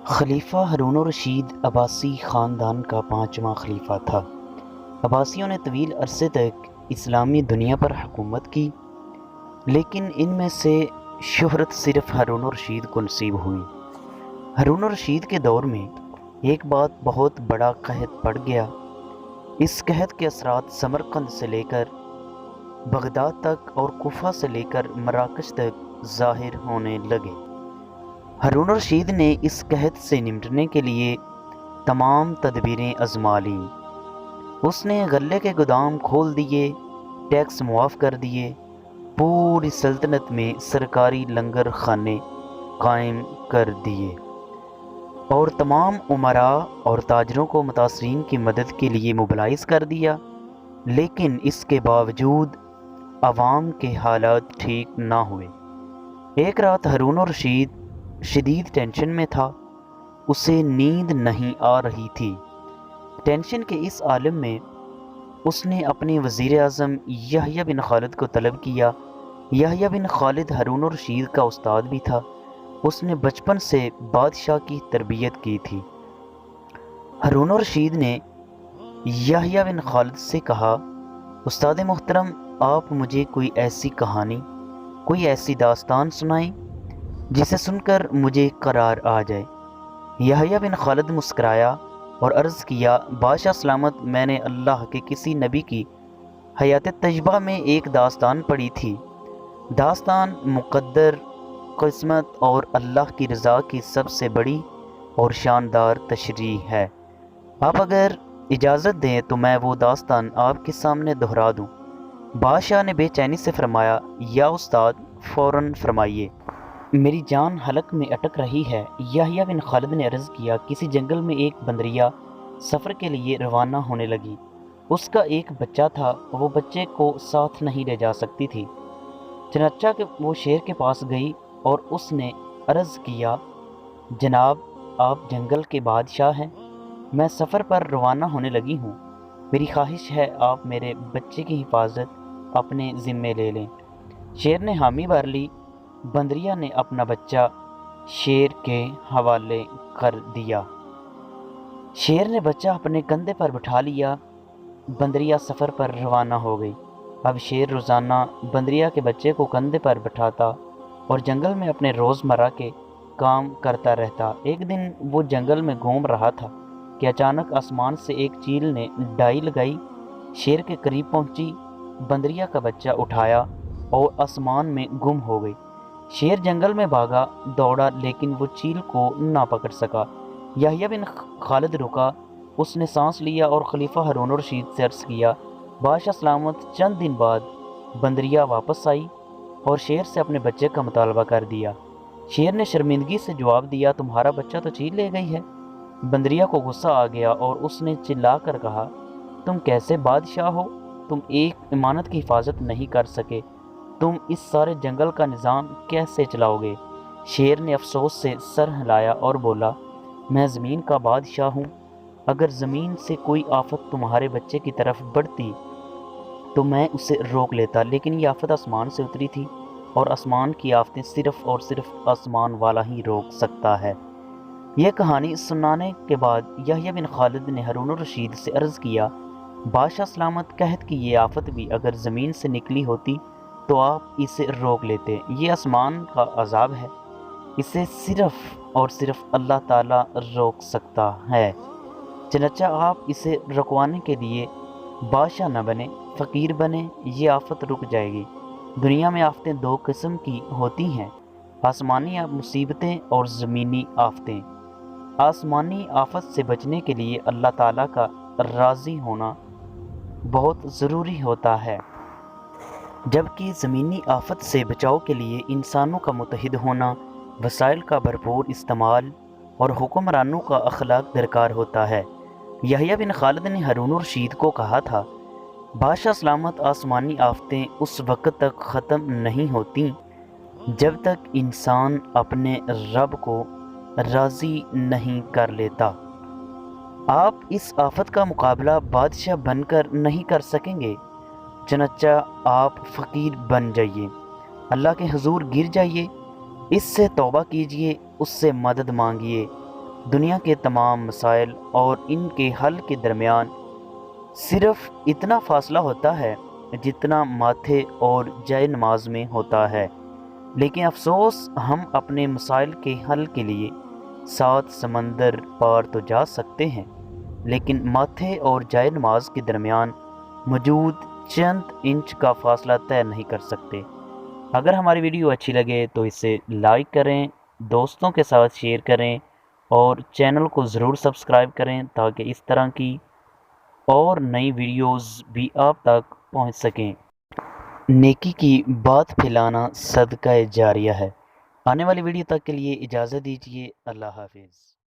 خلیفہ ہارون الرشید عباسی خاندان کا پانچواں خلیفہ تھا۔ عباسیوں نے طویل عرصے تک اسلامی دنیا پر حکومت کی، لیکن ان میں سے شہرت صرف ہارون الرشید کو نصیب ہوئی۔ ہارون الرشید کے دور میں ایک بہت بڑا قحط پڑ گیا۔ اس قحط کے اثرات سمرقند سے لے کر بغداد تک اور کوفہ سے لے کر مراکش تک ظاہر ہونے لگے۔ ہارون الرشید نے اس قحط سے نمٹنے کے لیے تمام تدبیریں آزما لیں۔ اس نے غلے کے گودام کھول دیے، ٹیکس معاف کر دیے، پوری سلطنت میں سرکاری لنگر خانے قائم کر دیے اور تمام امراء اور تاجروں کو متاثرین کی مدد کے لیے موبلائز کر دیا۔ لیکن اس کے باوجود عوام کے حالات ٹھیک نہ ہوئے۔ ایک رات ہارون الرشید شدید ٹینشن میں تھا، اسے نیند نہیں آ رہی تھی۔ ٹینشن کے اس عالم میں اس نے اپنے وزیر اعظم یحییٰ بن خالد کو طلب کیا۔ یحییٰ بن خالد ہارون الرشید کا استاد بھی تھا، اس نے بچپن سے بادشاہ کی تربیت کی تھی۔ ہارون الرشید نے یحییٰ بن خالد سے کہا، استاد محترم، آپ مجھے کوئی ایسی کہانی، کوئی ایسی داستان سنائیں جسے سن کر مجھے قرار آ جائے۔ یحییٰ بن خالد مسکرایا اور عرض کیا، بادشاہ سلامت، میں نے اللہ کے کسی نبی کی حیات طیبہ میں ایک داستان پڑھی تھی۔ داستان مقدر، قسمت اور اللہ کی رضا کی سب سے بڑی اور شاندار تشریح ہے۔ آپ اگر اجازت دیں تو میں وہ داستان آپ کے سامنے دہرا دوں۔ بادشاہ نے بے چینی سے فرمایا، یا استاد، فوراً فرمائیے، میری جان حلق میں اٹک رہی ہے۔ یحییٰ بن خالد نے عرض کیا، کسی جنگل میں ایک بندریا سفر کے لیے روانہ ہونے لگی۔ اس کا ایک بچہ تھا، وہ بچے کو ساتھ نہیں لے جا سکتی تھی۔ چنانچہ کہ وہ شیر کے پاس گئی اور اس نے عرض کیا، جناب، آپ جنگل کے بادشاہ ہیں، میں سفر پر روانہ ہونے لگی ہوں، میری خواہش ہے آپ میرے بچے کی حفاظت اپنے ذمے لے لیں۔ شیر نے حامی بھر لی۔ بندریا نے اپنا بچہ شیر کے حوالے کر دیا۔ شیر نے بچہ اپنے کندھے پر بٹھا لیا۔ بندریا سفر پر روانہ ہو گئی۔ اب شیر روزانہ بندریا کے بچے کو کندھے پر بٹھاتا اور جنگل میں اپنے روزمرہ کے کام کرتا رہتا۔ ایک دن وہ جنگل میں گھوم رہا تھا کہ اچانک آسمان سے ایک چیل نے ڈائی لگائی، شیر کے قریب پہنچی، بندریا کا بچہ اٹھایا اور آسمان میں گم ہو گئی۔ شیر جنگل میں بھاگا، دوڑا، لیکن وہ چیل کو نہ پکڑ سکا۔ یحییٰ بن خالد رکا، اس نے سانس لیا اور خلیفہ ہارون الرشید سے عرض کیا، بادشاہ سلامت، چند دن بعد بندریا واپس آئی اور شیر سے اپنے بچے کا مطالبہ کر دیا۔ شیر نے شرمندگی سے جواب دیا، تمہارا بچہ تو چیل لے گئی ہے۔ بندریا کو غصہ آ گیا اور اس نے چلا کر کہا، تم کیسے بادشاہ ہو؟ تم ایک امانت کی حفاظت نہیں کر سکے، تم اس سارے جنگل کا نظام کیسے چلاؤ گے؟ شیر نے افسوس سے سر ہلایا اور بولا، میں زمین کا بادشاہ ہوں، اگر زمین سے کوئی آفت تمہارے بچے کی طرف بڑھتی تو میں اسے روک لیتا، لیکن یہ آفت آسمان سے اتری تھی اور آسمان کی آفتیں صرف اور صرف آسمان والا ہی روک سکتا ہے۔ یہ کہانی سنانے کے بعد یحییٰ بن خالد نے ہارون الرشید سے عرض کیا، بادشاہ سلامت، قحط کی یہ آفت بھی اگر زمین سے نکلی ہوتی تو آپ اسے روک لیتے، یہ آسمان کا عذاب ہے، اسے صرف اور صرف اللہ تعالیٰ روک سکتا ہے، چنانچہ آپ اسے رکوانے کے لیے بادشاہ نہ بنے، فقیر بنے، یہ آفت رک جائے گی۔ دنیا میں آفتیں دو قسم کی ہوتی ہیں، آسمانی مصیبتیں اور زمینی آفتیں۔ آسمانی آفت سے بچنے کے لیے اللہ تعالیٰ کا راضی ہونا بہت ضروری ہوتا ہے، جبکہ زمینی آفت سے بچاؤ کے لیے انسانوں کا متحد ہونا، وسائل کا بھرپور استعمال اور حکمرانوں کا اخلاق درکار ہوتا ہے۔ یحییٰ بن خالد نے ہارون الرشید کو کہا تھا، بادشاہ سلامت، آسمانی آفتیں اس وقت تک ختم نہیں ہوتیں جب تک انسان اپنے رب کو راضی نہیں کر لیتا۔ آپ اس آفت کا مقابلہ بادشاہ بن کر نہیں کر سکیں گے، چنانچہ آپ فقیر بن جائیے، اللہ کے حضور گر جائیے، اس سے توبہ کیجیے، اس سے مدد مانگیے، دنیا کے تمام مسائل اور ان کے حل کے درمیان صرف اتنا فاصلہ ہوتا ہے جتنا ماتھے اور جائے نماز میں ہوتا ہے، لیکن افسوس ہم اپنے مسائل کے حل کے لیے 7 سمندر پار تو جا سکتے ہیں، لیکن ماتھے اور جائے نماز کے درمیان موجود چند انچ کا فاصلہ طے نہیں کر سکتے۔ اگر ہماری ویڈیو اچھی لگے تو اسے لائک کریں، دوستوں کے ساتھ شیئر کریں اور چینل کو ضرور سبسکرائب کریں تاکہ اس طرح کی اور نئی ویڈیوز بھی آپ تک پہنچ سکیں۔ نیکی کی بات پھیلانا صدقہ جاریہ ہے۔ آنے والی ویڈیو تک کے لیے اجازت دیجیے۔ اللہ حافظ۔